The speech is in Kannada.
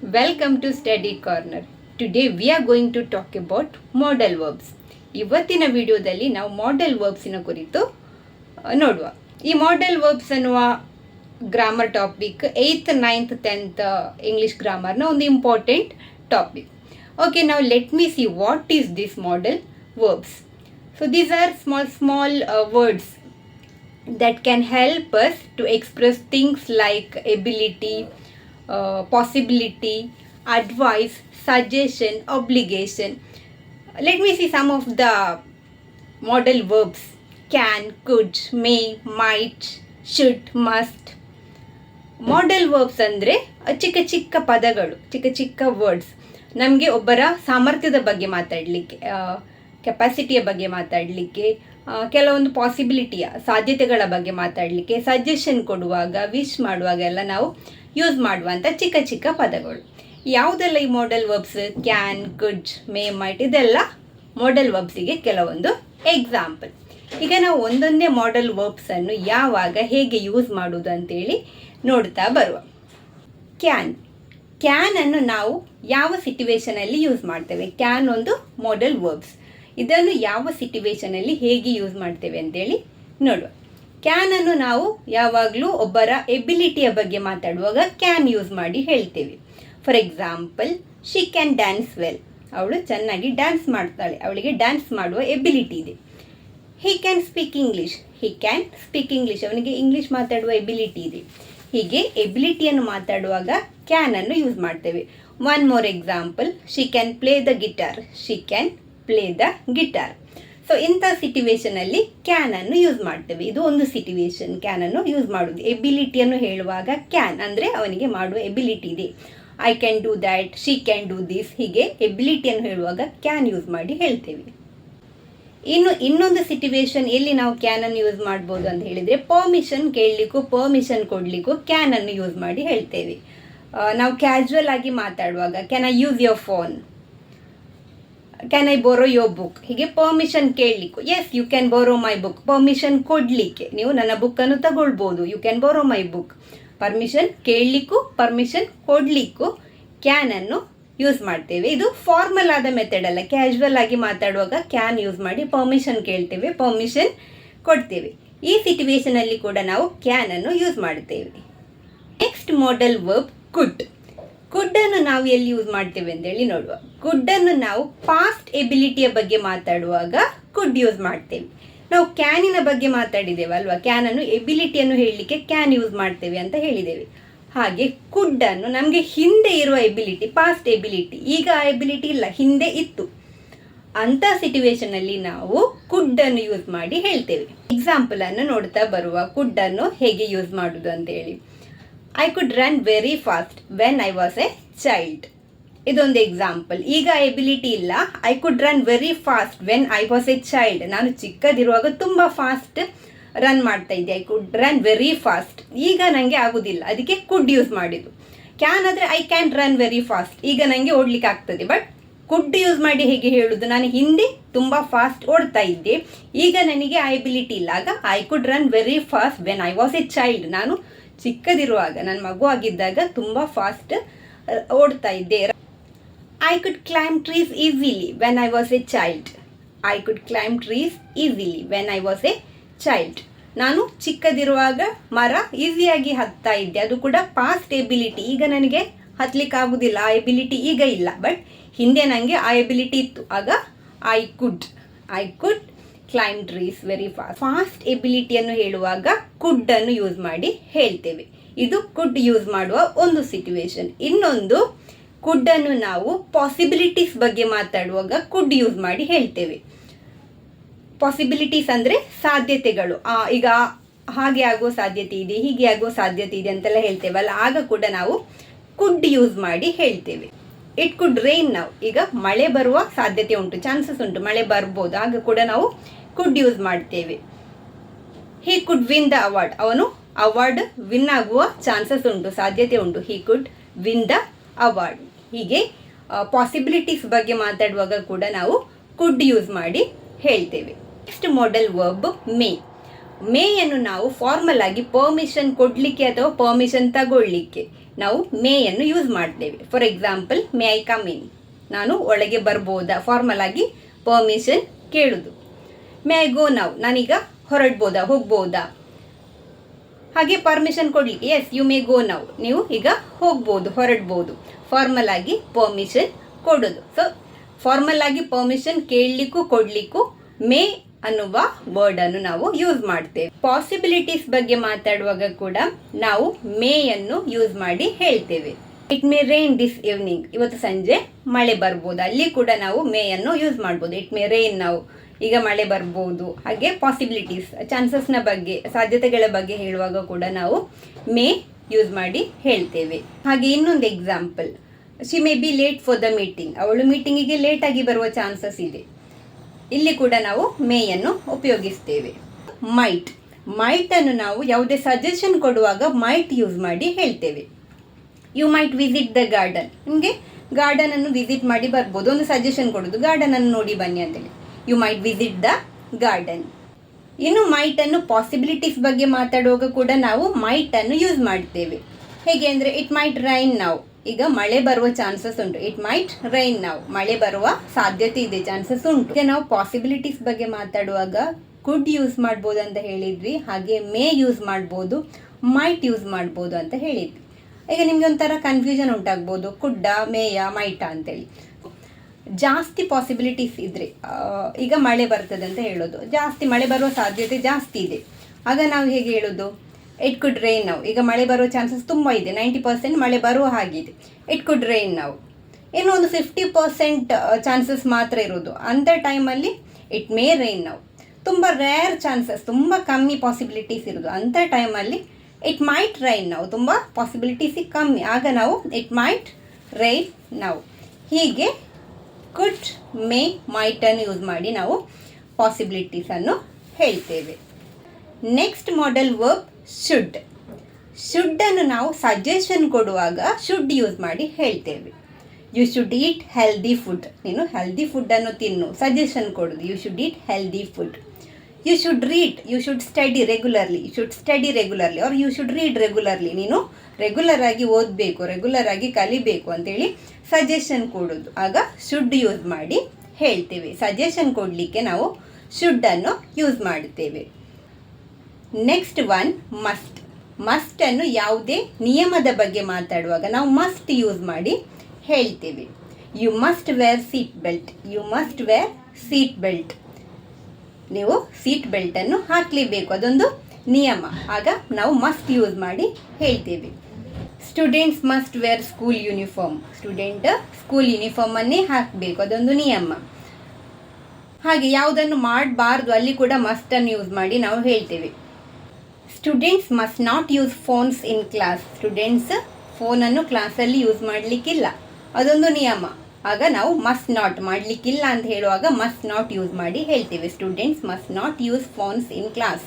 Welcome to Study Corner. Today we are going to talk about modal verbs. ಇವತ್ತಿನ ವಿಡಿಯೋದಲ್ಲಿ ನಾವು ಮಾಡೆಲ್ ವರ್ಬ್ಸಿನ ಕುರಿತು ನೋಡುವ. ಈ ಮಾಡೆಲ್ ವರ್ಬ್ಸ್ ಅನ್ನುವ grammar topic 8th, 9th, 10th English ಗ್ರಾಮರ್ನ ಒಂದು important topic. Okay, now let me see what is this modal verbs. So these are small words that can help us to express things like ability, possibility, advice, suggestion, obligation. Let me see some of the modal verbs: can, could, may, might, should, must. Modal verbs ಅಂದರೆ ಚಿಕ್ಕ ಚಿಕ್ಕ ಪದಗಳು, ಚಿಕ್ಕ ಚಿಕ್ಕ ವರ್ಡ್ಸ್ ನಮಗೆ ಒಬ್ಬರ ಸಾಮರ್ಥ್ಯದ ಬಗ್ಗೆ ಮಾತಾಡಲಿಕ್ಕೆ, ಕೆಪಾಸಿಟಿಯ ಬಗ್ಗೆ ಮಾತಾಡಲಿಕ್ಕೆ, ಕೆಲವೊಂದು ಪಾಸಿಬಿಲಿಟಿಯ ಸಾಧ್ಯತೆಗಳ ಬಗ್ಗೆ ಮಾತಾಡಲಿಕ್ಕೆ, ಸಜೆಷನ್ ಕೊಡುವಾಗ, ವಿಶ್ ಮಾಡುವಾಗ ಎಲ್ಲ ನಾವು ಯೂಸ್ ಮಾಡುವಂಥ ಚಿಕ್ಕ ಚಿಕ್ಕ ಪದಗಳು. ಯಾವುದೆಲ್ಲ ಈ model verbs? Can, could, may, might, ಇದೆಲ್ಲ ಮಾಡೆಲ್ ವರ್ಬ್ಸಿಗೆ ಕೆಲವೊಂದು ಎಕ್ಸಾಂಪಲ್. ಈಗ ನಾವು ಒಂದೊಂದೇ ಮಾಡೆಲ್ ವರ್ಬ್ಸನ್ನು ಯಾವಾಗ ಹೇಗೆ ಯೂಸ್ ಮಾಡೋದು ಅಂತೇಳಿ ನೋಡ್ತಾ ಬರುವ. ಕ್ಯಾನನ್ನು ನಾವು ಯಾವ ಸಿಟುವೇಷನಲ್ಲಿ ಯೂಸ್ ಮಾಡ್ತೇವೆ? ಕ್ಯಾನ್ ಒಂದು ಮಾಡೆಲ್ ವರ್ಬ್ಸ್. ಇದನ್ನು ಯಾವ ಸಿಟುವೇಷನಲ್ಲಿ ಹೇಗೆ ಯೂಸ್ ಮಾಡ್ತೇವೆ ಅಂತೇಳಿ ನೋಡುವ. ಕ್ಯಾನನ್ನು ನಾವು ಯಾವಾಗಲೂ ಒಬ್ಬರ ಎಬಿಲಿಟಿಯ ಬಗ್ಗೆ ಮಾತಾಡುವಾಗ ಕ್ಯಾನ್ ಯೂಸ್ ಮಾಡಿ ಹೇಳ್ತೇವೆ. For example, she can dance well. ಅವಳು ಚೆನ್ನಾಗಿ ಡ್ಯಾನ್ಸ್ ಮಾಡ್ತಾಳೆ, ಅವಳಿಗೆ ಡ್ಯಾನ್ಸ್ ಮಾಡುವ ಎಬಿಲಿಟಿ ಇದೆ. He can speak English. ಅವನಿಗೆ ಇಂಗ್ಲೀಷ್ ಮಾತಾಡುವ ಎಬಿಲಿಟಿ ಇದೆ. ಹೀಗೆ ಎಬಿಲಿಟಿಯನ್ನು ಮಾತಾಡುವಾಗ ಕ್ಯಾನನ್ನು ಯೂಸ್ ಮಾಡ್ತೇವೆ. One more example, she can play the guitar. So ಇಂಥ ಸಿಟುವೇಷನಲ್ಲಿ ಕ್ಯಾನನ್ನು ಯೂಸ್ ಮಾಡ್ತೇವೆ. ಇದು ಒಂದು ಸಿಟುವೇಷನ್, ಕ್ಯಾನನ್ನು ಯೂಸ್ ಮಾಡೋದು. ಎಬಿಲಿಟಿಯನ್ನು ಹೇಳುವಾಗ ಕ್ಯಾನ್ ಅಂದರೆ ಅವನಿಗೆ ಮಾಡುವ ಎಬಿಲಿಟಿ ಇದೆ. I can do that, she can do this. ಹೀಗೆ ಎಬಿಲಿಟಿಯನ್ನು ಹೇಳುವಾಗ ಕ್ಯಾನ್ ಯೂಸ್ ಮಾಡಿ ಹೇಳ್ತೇವೆ. ಇನ್ನೊಂದು ಸಿಟುವೇಷನ್ ಎಲ್ಲಿ ನಾವು ಕ್ಯಾನನ್ನು ಯೂಸ್ ಮಾಡ್ಬೋದು ಅಂತ ಹೇಳಿದರೆ, ಪರ್ಮಿಷನ್ ಕೇಳಲಿಕ್ಕೂ ಪರ್ಮಿಷನ್ ಕೊಡಲಿಕ್ಕೂ ಕ್ಯಾನನ್ನು ಯೂಸ್ ಮಾಡಿ ಹೇಳ್ತೇವೆ. ನಾವು ಕ್ಯಾಶುವಲ್ ಆಗಿ ಮಾತಾಡುವಾಗ, can I use your phone, can I borrow your book. ಹೀಗೆ ಪರ್ಮಿಷನ್ ಕೇಳಲಿಕ್ಕೂ, yes you can borrow my book. Permission ಕೊಡಲಿಕ್ಕೆ, ನೀವು ನನ್ನ ಬುಕ್ಕನ್ನು ತಗೊಳ್ಬೋದು, you can borrow my book. Permission ಕೇಳಲಿಕ್ಕೂ ಪರ್ಮಿಷನ್ ಕೊಡಲಿಕ್ಕೂ ಕ್ಯಾನನ್ನು ಯೂಸ್ ಮಾಡ್ತೇವೆ. ಇದು ಫಾರ್ಮಲ್ ಆದ ಮೆಥಡ್ ಅಲ್ಲ. ಕ್ಯಾಶುವಲ್ ಆಗಿ ಮಾತಾಡುವಾಗ ಕ್ಯಾನ್ ಯೂಸ್ ಮಾಡಿ ಪರ್ಮಿಷನ್ ಕೇಳ್ತೇವೆ, ಪರ್ಮಿಷನ್ ಕೊಡ್ತೇವೆ. ಈ ಸಿಟುವೇಷನಲ್ಲಿ ಕೂಡ ನಾವು ಕ್ಯಾನನ್ನು ಯೂಸ್ ಮಾಡ್ತೇವೆ. ನೆಕ್ಸ್ಟ್ ಮಾಡೆಲ್ ವರ್ಬ್ ಕುಡ್ಡನ್ನು ನಾವು ಎಲ್ಲಿ ಯೂಸ್ ಮಾಡ್ತೇವೆ ಅಂತೇಳಿ ನೋಡುವ. ಕುಡ್ಡನ್ನು ನಾವು ಪಾಸ್ಟ್ ಎಬಿಲಿಟಿಯ ಬಗ್ಗೆ ಮಾತಾಡುವಾಗ ಕುಡ್ ಯೂಸ್ ಮಾಡ್ತೇವೆ. ನಾವು ಕ್ಯಾನಿನ ಬಗ್ಗೆ ಮಾತಾಡಿದ್ದೇವೆ ಅಲ್ವಾ, ಕ್ಯಾನನ್ನು ಎಬಿಲಿಟಿಯನ್ನು ಹೇಳಲಿಕ್ಕೆ ಕ್ಯಾನ್ ಯೂಸ್ ಮಾಡ್ತೇವೆ ಅಂತ ಹೇಳಿದ್ದೇವೆ. ಹಾಗೆ ಕುಡ್ಡನ್ನು ನಮಗೆ ಹಿಂದೆ ಇರುವ ಎಬಿಲಿಟಿ, ಪಾಸ್ಟ್ ಎಬಿಲಿಟಿ, ಈಗ ಆ ಎಬಿಲಿಟಿ ಇಲ್ಲ, ಹಿಂದೆ ಇತ್ತು, ಅಂಥ ಸಿಟುವೇಷನಲ್ಲಿ ನಾವು ಕುಡ್ಡನ್ನು ಯೂಸ್ ಮಾಡಿ ಹೇಳ್ತೇವೆ. ಎಕ್ಸಾಂಪಲನ್ನು ನೋಡ್ತಾ ಬರುವ, ಕುಡ್ಡನ್ನು ಹೇಗೆ ಯೂಸ್ ಮಾಡೋದು ಅಂತೇಳಿ. I could run very fast when I was A child. ಇದೊಂದು ಎಕ್ಸಾಂಪಲ್. ಈಗ ಎಬಿಲಿಟಿ ಇಲ್ಲ. I could run very fast when I was A child. ನಾನು ಚಿಕ್ಕದಿರುವಾಗ ತುಂಬ ಫಾಸ್ಟ್ ರನ್ ಮಾಡ್ತಾ ಇದ್ದೆ. I could run very fast. ಈಗ ನನಗೆ ಆಗೋದಿಲ್ಲ, ಅದಕ್ಕೆ ಕುಡ್ ಯೂಸ್ ಮಾಡಿದ್ದು. ಕ್ಯಾನ್ ಆದರೆ I can run very fast. ಈಗ ನನಗೆ ಓಡಲಿಕ್ಕೆ ಆಗ್ತದೆ, ಬಟ್ ಕುಡ್ ಯೂಸ್ ಮಾಡಿ ಹೇಗೆ ಹೇಳೋದು? ನಾನು ಹಿಂದೆ ತುಂಬ ಫಾಸ್ಟ್ ಓಡ್ತಾ ಇದ್ದೆ, ಈಗ ನನಗೆ ಆ ಎಬಿಲಿಟಿ ಇಲ್ಲ. ಆಗ I could run very fast when I was A child. ನಾನು ಚಿಕ್ಕದಿರುವಾಗ, ನನ್ನ ಮಗು ಆಗಿದ್ದಾಗ ತುಂಬ ಫಾಸ್ಟ್ ಓಡ್ತಾ ಇದ್ದೆ. I could climb trees easily when I was A child. ನಾನು ಚಿಕ್ಕದಿರುವಾಗ ಮರ ಈಸಿಯಾಗಿ ಹತ್ತಾ ಇದ್ದೆ. ಅದು ಕೂಡ ಪಾಸ್ಟ್ ಎಬಿಲಿಟಿ. ಈಗ ನನಗೆ ಹತ್ತಲಿಕ್ಕೆ ಆಗೋದಿಲ್ಲ, ಆ ಎಬಿಲಿಟಿ ಈಗ ಇಲ್ಲ, ಬಟ್ ಹಿಂದೆ ನನಗೆ ಆ ಎಬಿಲಿಟಿ ಇತ್ತು. ಆಗ I could climb trees very fast ಎಬಿಲಿಟಿಯನ್ನು ಹೇಳುವಾಗ ಕುಡ್ಡನ್ನು ಯೂಸ್ ಮಾಡಿ ಹೇಳ್ತೇವೆ. ಇದು ಕುಡ್ ಯೂಸ್ ಮಾಡುವ ಒಂದು ಸಿಟುವೇಶನ್. ಇನ್ನೊಂದು, ಕುಡ್ಡನ್ನು ನಾವು ಪಾಸಿಬಿಲಿಟೀಸ್ ಬಗ್ಗೆ ಮಾತಾಡುವಾಗ ಕುಡ್ ಯೂಸ್ ಮಾಡಿ ಹೇಳ್ತೇವೆ. ಪಾಸಿಬಿಲಿಟೀಸ್ ಅಂದರೆ ಸಾಧ್ಯತೆಗಳು. ಈಗ ಹಾಗೆ ಆಗುವ ಸಾಧ್ಯತೆ ಇದೆ, ಹೀಗೆ ಆಗುವ ಸಾಧ್ಯತೆ ಇದೆ ಅಂತೆಲ್ಲ ಹೇಳ್ತೇವಲ್ಲ, ಆಗ ಕೂಡ ನಾವು ಕುಡ್ ಯೂಸ್ ಮಾಡಿ ಹೇಳ್ತೇವೆ. It could rain now. ಈಗ ಮಳೆ ಬರುವ ಸಾಧ್ಯತೆ ಉಂಟು, ಚಾನ್ಸಸ್ ಉಂಟು, ಮಳೆ ಬರ್ಬೋದು, ಆಗ ಕೂಡ ನಾವು ಕುಡ್ ಯೂಸ್ ಮಾಡ್ತೇವೆ. ಹಿ ಕುಡ್ ವಿನ್ ದ ಅವಾರ್ಡ್. ಅವನು ಅವಾರ್ಡ್ ವಿನ್ ಆಗುವ ಚಾನ್ಸಸ್ ಉಂಟು, ಸಾಧ್ಯತೆ ಉಂಟು. ಹಿ ಕುಡ್ ವಿನ್ ದ ಅವಾರ್ಡ್. ಹೀಗೆ ಪಾಸಿಬಿಲಿಟೀಸ್ ಬಗ್ಗೆ ಮಾತಾಡುವಾಗ ಕೂಡ ನಾವು ಕುಡ್ ಯೂಸ್ ಮಾಡಿ ಹೇಳ್ತೇವೆ. ನೆಕ್ಸ್ಟ್ ಮಾಡೆಲ್ ವರ್ಬ್ ಮೇಯನ್ನು ನಾವು ಫಾರ್ಮಲ್ ಆಗಿ ಪರ್ಮಿಷನ್ ಕೊಡಲಿಕ್ಕೆ ಅಥವಾ ಪರ್ಮಿಷನ್ ತಗೊಳ್ಳಿಕ್ಕೆ ನಾವು ಮೇಯನ್ನು ಯೂಸ್ ಮಾಡ್ತೇವೆ. For example, may I come in, ನಾನು ಒಳಗೆ ಬರ್ಬೋದಾ, ಫಾರ್ಮಲ್ ಆಗಿ ಪರ್ಮಿಷನ್ ಕೇಳುದು. ಮೇ ಐ ಗೋ ನೌ, ನಾನೀಗ ಹೊರಡ್ಬೋದಾ, ಹೋಗ್ಬೋದಾ. ಹಾಗೆ ಪರ್ಮಿಷನ್ ಕೊಡ್ಲಿಕ್ಕೆ, yes you may go now, ನೀವು ಈಗ ಹೋಗ್ಬೋದು, ಹೊರಡ್ಬೋದು. ಫಾರ್ಮಲ್ ಆಗಿ ಪರ್ಮಿಷನ್ ಕೊಡೋದು. ಸೊ ಫಾರ್ಮಲ್ ಆಗಿ ಪರ್ಮಿಷನ್ ಕೇಳಲಿಕ್ಕೂ ಕೊಡ್ಲಿಕ್ಕೂ ಮೇ ಅನ್ನುವ ವರ್ಡ್ ಅನ್ನು ನಾವು ಯೂಸ್ ಮಾಡ್ತೇವೆ. ಪಾಸಿಬಿಲಿಟೀಸ್ ಬಗ್ಗೆ ಮಾತಾಡುವಾಗ ಕೂಡ ನಾವು ಮೇಯನ್ನು ಯೂಸ್ ಮಾಡಿ ಹೇಳ್ತೇವೆ. It may rain this evening, ಇವತ್ತು ಸಂಜೆ ಮಳೆ ಬರ್ಬೋದು, ಅಲ್ಲಿ ಕೂಡ ನಾವು ಮೇಯನ್ನು ಯೂಸ್ ಮಾಡ್ಬೋದು. ಇಟ್ ಮೇ ರೈನ್ ನೌ, ಈಗ ಮಳೆ ಬರ್ಬೋದು. ಹಾಗೆ ಪಾಸಿಬಿಲಿಟೀಸ್, ಚಾನ್ಸಸ್ನ ಬಗ್ಗೆ, ಸಾಧ್ಯತೆಗಳ ಬಗ್ಗೆ ಹೇಳುವಾಗ ಕೂಡ ನಾವು ಮೇ ಯೂಸ್ ಮಾಡಿ ಹೇಳ್ತೇವೆ. ಹಾಗೆ ಇನ್ನೊಂದು example, she may be late for the meeting, ಅವಳು ಮೀಟಿಂಗಿಗೆ ಲೇಟಾಗಿ ಬರುವ ಚಾನ್ಸಸ್ ಇದೆ. ಇಲ್ಲಿ ಕೂಡ ನಾವು ಮೇಯನ್ನು ಉಪಯೋಗಿಸ್ತೇವೆ. ಮೈಟ್ ಅನ್ನು ನಾವು ಯಾವುದೇ ಸಜೆಷನ್ ಕೊಡುವಾಗ ಮೈಟ್ ಯೂಸ್ ಮಾಡಿ ಹೇಳ್ತೇವೆ. You might visit the garden, ನಿಮಗೆ ಗಾರ್ಡನ್ ಅನ್ನು ವಿಸಿಟ್ ಮಾಡಿ ಬರ್ಬೋದು, ಒಂದು ಸಜೆಷನ್ ಕೊಡೋದು, ಗಾರ್ಡನ್ ಅನ್ನು ನೋಡಿ ಬನ್ನಿ ಅಂತೇಳಿ. You might visit the garden. ಇನ್ನು ಮೈಟ್ ಅನ್ನು ಪಾಸಿಬಿಲಿಟೀಸ್ ಬಗ್ಗೆ ಮಾತಾಡುವಾಗ ಕೂಡ ನಾವು ಮೈಟ್ ಅನ್ನು ಯೂಸ್ ಮಾಡ್ತೇವೆ. ಹೇಗೆ ಅಂದರೆ, ಇಟ್ ಮೈಟ್ ರೈನ್ ನೌ, ಈಗ ಮಳೆ ಬರುವ ಚಾನ್ಸಸ್ ಉಂಟು. ಇಟ್ ಮೈಟ್ ರೈನ್ ನೌ, ಮಳೆ ಬರುವ ಸಾಧ್ಯತೆ ಇದೆ, ಚಾನ್ಸಸ್ ಉಂಟು. ಈಗ ನಾವು ಪಾಸಿಬಿಲಿಟೀಸ್ ಬಗ್ಗೆ ಮಾತಾಡುವಾಗ ಕುಡ್ ಯೂಸ್ ಮಾಡ್ಬೋದು ಅಂತ ಹೇಳಿದ್ವಿ, ಹಾಗೆ ಮೇ ಯೂಸ್ ಮಾಡ್ಬೋದು, ಮೈಟ್ ಯೂಸ್ ಮಾಡ್ಬೋದು ಅಂತ ಹೇಳಿದ್ವಿ. ಈಗ ನಿಮ್ಗೆ ಒಂಥರ ಕನ್ಫ್ಯೂಷನ್ ಉಂಟಾಗ್ಬೋದು, ಕುಡ್ಡ, ಮೇಯ, ಮೈಟ ಅಂತೇಳಿ. ಜಾಸ್ತಿ ಪಾಸಿಬಿಲಿಟೀಸ್ ಇದ್ರೆ, ಈಗ ಮಳೆ ಬರ್ತದೆ ಅಂತ ಹೇಳೋದು, ಜಾಸ್ತಿ ಮಳೆ ಬರುವ ಸಾಧ್ಯತೆ ಜಾಸ್ತಿ ಇದೆ, ಆಗ ನಾವು ಹೇಗೆ ಹೇಳೋದು? ಇಟ್ ಕುಡ್ ರೈನ್ ನೌ, ಈಗ ಮಳೆ ಬರುವ ಚಾನ್ಸಸ್ ತುಂಬ ಇದೆ, 90% ಮಳೆ ಬರುವ ಹಾಗಿದೆ, ಇಟ್ ಕುಡ್ ರೈನ್ ನೌ. ಇನ್ನು ಒಂದು 50% ಚಾನ್ಸಸ್ ಮಾತ್ರ ಇರೋದು, ಅಂಥ ಟೈಮಲ್ಲಿ ಇಟ್ ಮೇ ರೈನ್ ನೌ. ತುಂಬ ರೇರ್ ಚಾನ್ಸಸ್, ತುಂಬ ಕಮ್ಮಿ ಪಾಸಿಬಿಲಿಟೀಸ್ ಇರೋದು, ಅಂಥ ಟೈಮಲ್ಲಿ ಇಟ್ ಮೈಟ್ ರೈನ್ ನೌ, ತುಂಬ ಪಾಸಿಬಿಲಿಟೀಸ್ ಕಮ್ಮಿ, ಆಗ ನಾವು ಇಟ್ ಮೈಟ್ ರೈನ್ ನೌ. ಹೀಗೆ ಕುಡ್, ಮೇ, ಮೈಟ್ ಅನ್ನು ಯೂಸ್ ಮಾಡಿ ನಾವು ಪಾಸಿಬಿಲಿಟೀಸನ್ನು ಹೇಳ್ತೇವೆ. ನೆಕ್ಸ್ಟ್ ಮಾಡೆಲ್ ವರ್ಬ್ ಶುಡ್ ಅನ್ನು ನಾವು ಸಜೆಷನ್ ಕೊಡುವಾಗ ಶುಡ್ ಯೂಸ್ ಮಾಡಿ ಹೇಳ್ತೇವೆ. You should eat healthy food, ನೀನು ಹೆಲ್ದಿ ಫುಡ್ಡನ್ನು ತಿನ್ನು, ಸಜೆಷನ್ ಕೊಡೋದು. You should eat healthy food. You should read, you should study regularly, or you should read regularly, ನೀನು ರೆಗ್ಯುಲರ್ ಆಗಿ ಓದಬೇಕು, ರೆಗ್ಯುಲರ್ ಆಗಿ ಕಲಿಬೇಕು ಅಂತೇಳಿ ಸಜೆಷನ್ ಕೊಡೋದು. ಆಗ ಶುಡ್ ಯೂಸ್ ಮಾಡಿ ಹೇಳ್ತೇವೆ. ಸಜೆಷನ್ ಕೊಡಲಿಕ್ಕೆ ನಾವು ಶುಡ್ ಅನ್ನು ಯೂಸ್ ಮಾಡ್ತೇವೆ. ನೆಕ್ಸ್ಟ್ ಒನ್, ಮಸ್ಟ್ ಅನ್ನು ಯಾವುದೇ ನಿಯಮದ ಬಗ್ಗೆ ಮಾತಾಡುವಾಗ ನಾವು ಮಸ್ಟ್ ಯೂಸ್ ಮಾಡಿ ಹೇಳ್ತೇವೆ. You must wear seat belt, ನೀವು ಸೀಟ್ ಬೆಲ್ಟನ್ನು ಹಾಕಲೇಬೇಕು, ಅದೊಂದು ನಿಯಮ, ಆಗ ನಾವು ಮಸ್ಟ್ ಯೂಸ್ ಮಾಡಿ ಹೇಳ್ತೇವೆ. Students must wear school uniform, student school ಯೂನಿಫಾರ್ಮನ್ನೇ ಹಾಕಬೇಕು, ಅದೊಂದು ನಿಯಮ. ಹಾಗೆ ಯಾವುದನ್ನು ಮಾಡಬಾರ್ದು ಅಲ್ಲಿ ಕೂಡ ಮಸ್ಟನ್ನು ಯೂಸ್ ಮಾಡಿ ನಾವು ಹೇಳ್ತೇವೆ. Students must not use phones in class, students ಫೋನನ್ನು ಕ್ಲಾಸಲ್ಲಿ ಯೂಸ್ ಮಾಡಲಿಕ್ಕಿಲ್ಲ, ಅದೊಂದು ನಿಯಮ. ಆಗ ನಾವು ಮಸ್ಟ್ ನಾಟ್, ಮಾಡಲಿಕ್ಕಿಲ್ಲ ಅಂತ ಹೇಳುವಾಗ ಮಸ್ಟ್ ನಾಟ್ ಯೂಸ್ ಮಾಡಿ ಹೇಳ್ತೇವೆ. Students must not use phones in class.